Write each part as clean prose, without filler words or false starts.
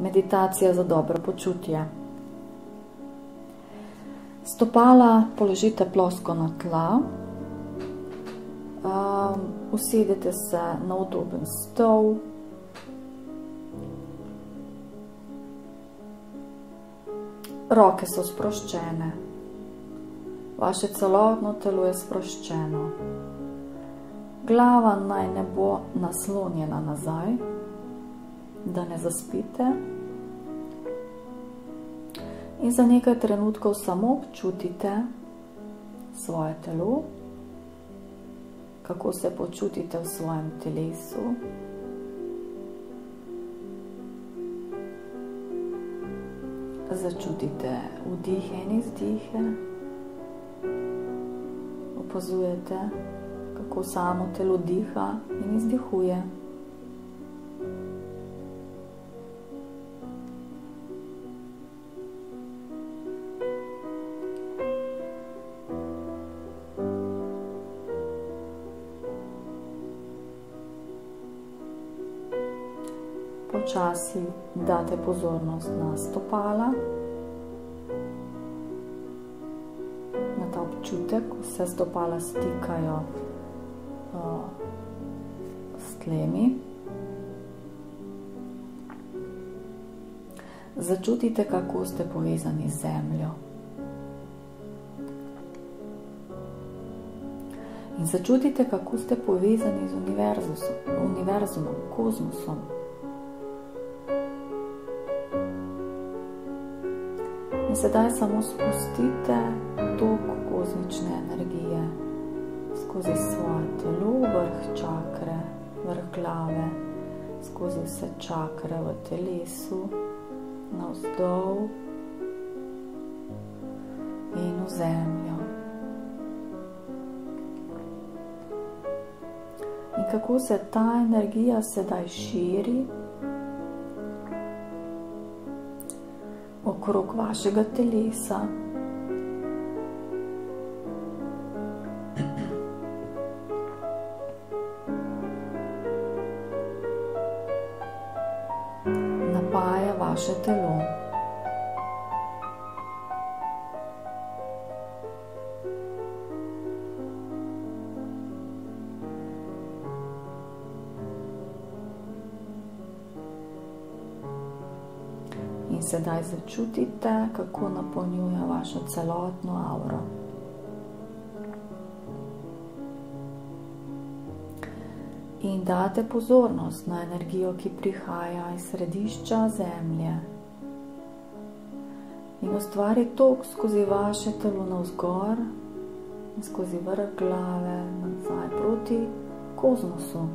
meditacija za dobro počutje. Stopala položite plosko na tla, usedite se na udoben stol, roke so sproščene, vaše celotno telo je sproščeno, glava naj ne bo naslonjena nazaj, da ne zaspite. In za nekaj trenutkov samo občutite svoje telo, kako se počutite v svojem telesu. Začutite vdihe in izdihe. Opazujete, kako samo telo diha in izdihuje. Počasi date pozornost na stopala, na ta občutek, ko se stopala stikajo s tlemi. Začutite, kako ste povezani z zemljo. In začutite, kako ste povezani z univerzumom, kozmosom. In sedaj samo spustite tok kozmične energije skozi svoje telo, vrh čakre, vrh glave, skozi vse čakre v telesu, navzdol in v zemljo. In kako se ta energija sedaj širi okrog vašega telesa. Napaja vaše telo. In sedaj začutite, kako napolnjuje vašo celotno avro. In date pozornost na energijo, ki prihaja iz središča Zemlje. In ustvari tok skozi vaše telo navzgor in skozi vrh glave nazaj proti kozmosu.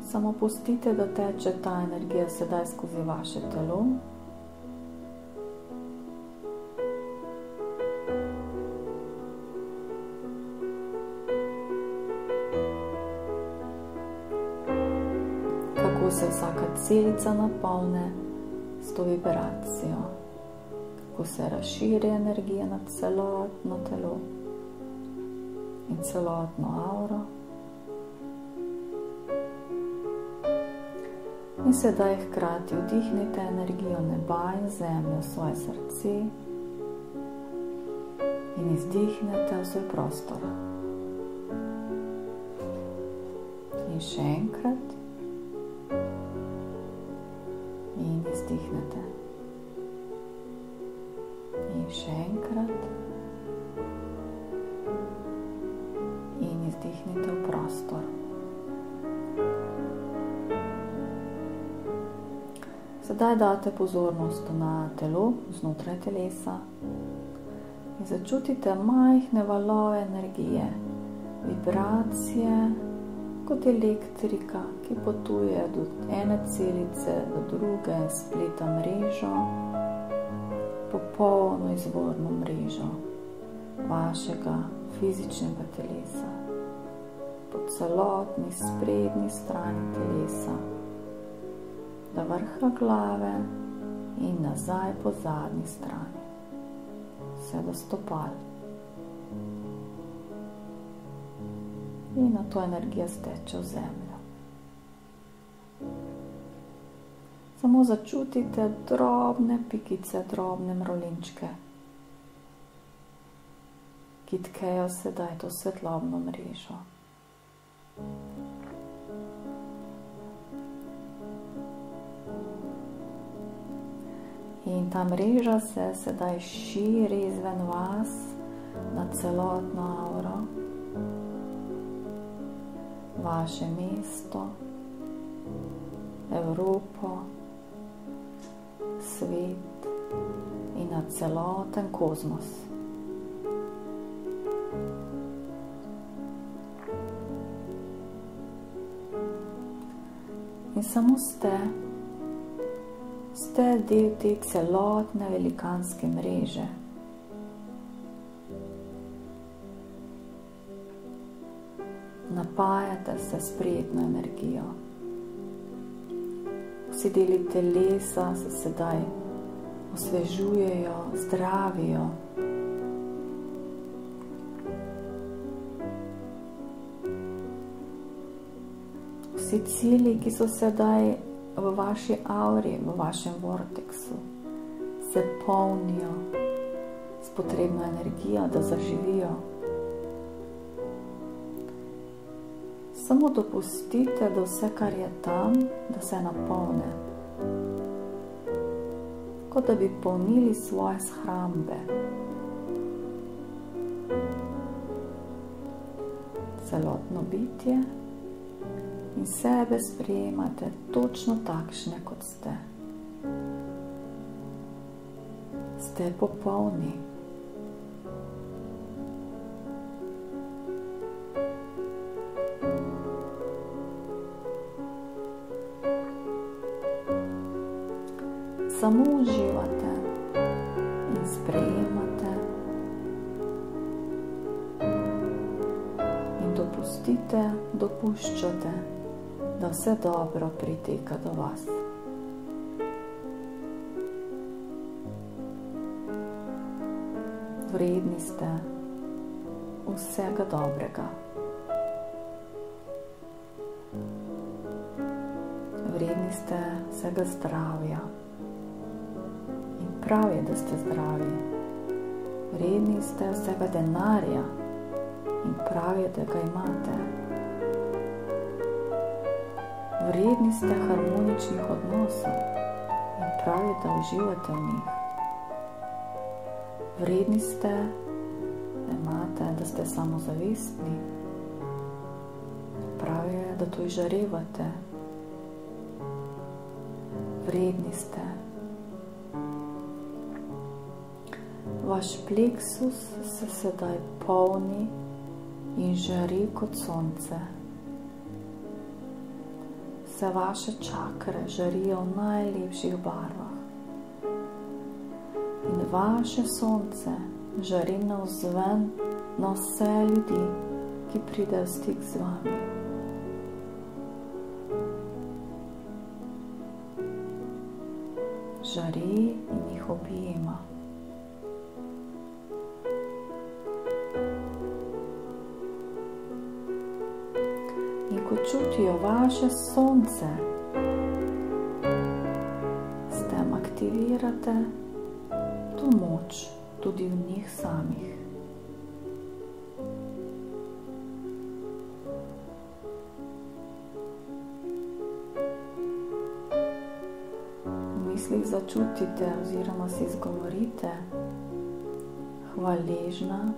Samo pustite, da teče ta energija sedaj skozi vaše telo. Kako se vsaka celica napolne s to vibracijo. Kako se razširi energija na celotno telo in celotno avro. In sedaj hkrati vdihnite energijo neba in zemlje v svoje srce in izdihnete v svoj prostor. In še enkrat. In izdihnete. In še enkrat. In izdihnite v prostor. Sedaj date pozornost na telo, znotraj telesa in začutite majhne valove energije, vibracije kot elektrika, ki potuje od ene celice do druge in spleta mrežo, popolno izvorno mrežo vašega fizičnega telesa, po celotni sprednji strani telesa, do vrha glave in nazaj po zadnji strani, vse do stopal. In na to energija steče v zemljo. Samo začutite drobne pikice, drobne mrolinčke, ki tkejo sedaj to svetlobno mrežo. In ta mreža se sedaj širi izven vas na celotno auro, vaše mesto, Evropo, svet in na celoten kozmos. In samo ste del te celotne velikanske mreže. Napajate se s prijetno energijo. Vsi deli telesa se sedaj osvežujejo, zdravijo. Vsi cilji, ki so sedaj v vaši auri, v vašem vorteksu, se polnijo s potrebno energijo, da zaživijo. Samo dopustite, da vse, kar je tam, da se napolne. Kot da bi polnili svoje shrambe. Celotno bitje in sebe sprejemate točno takšne, kot ste. Ste popolni. Samo uživate in sprejemate in dopuščate, da vse dobro priteka do vas. Vredni ste vsega dobrega. Vredni ste vsega zdravja. In prav je, da ste zdravi. Vredni ste vsega denarja. In prav je, da ga imate. Vredni ste harmoničnih odnosov in prav je, da uživate v njih. Vredni ste, da ste samozavestni. Prav je, da to izžarevate. Vredni ste. Vaš pleksus se sedaj polni in žari kot sonce. Vse vaše čakre žarijo v najlepših barvah. In vaše sonce žari navzven na vse ljudi, ki pridejo v stik z vami. Žari in jih objema. Ko čutijo vaše sonce, s tem aktivirate to moč tudi v njih samih. V mislih začutite oziroma si izgovorite: hvaležna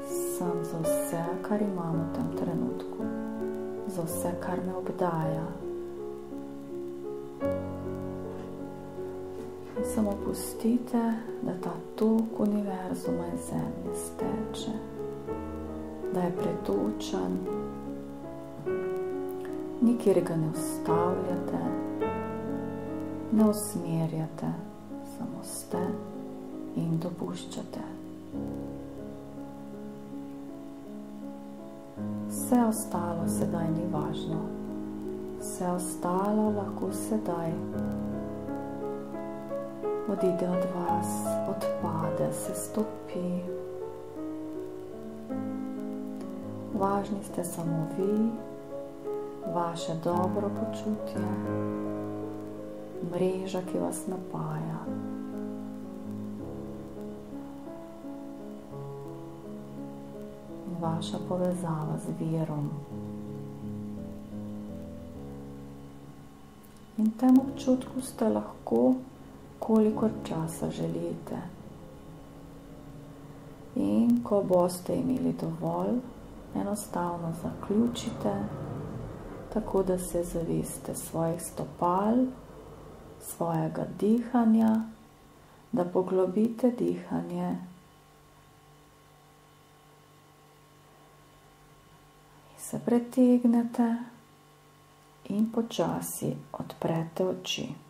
sem za vse, kar imam v tem trenutku. Za vse, kar me obdaja. In samo pustite, da ta tok univerzuma in zemlje steče, da je pretočen, nikjer ga ne ustavljate, ne usmerjate, samo ste in dopuščate. Vse ostalo sedaj ni važno. Vse ostalo lahko sedaj odide od vas, odpade, se stopi. Važni ste samo vi, vaše dobro počutje mreža, ki vas napaja. Vaša povezava z virom. In tem občutku ste lahko, kolikor časa želite. In ko boste imeli dovolj, enostavno zaključite, tako da se zaveste svojih stopal, svojega dihanja, da poglobite dihanje. Se pretegnete in počasi odprete oči.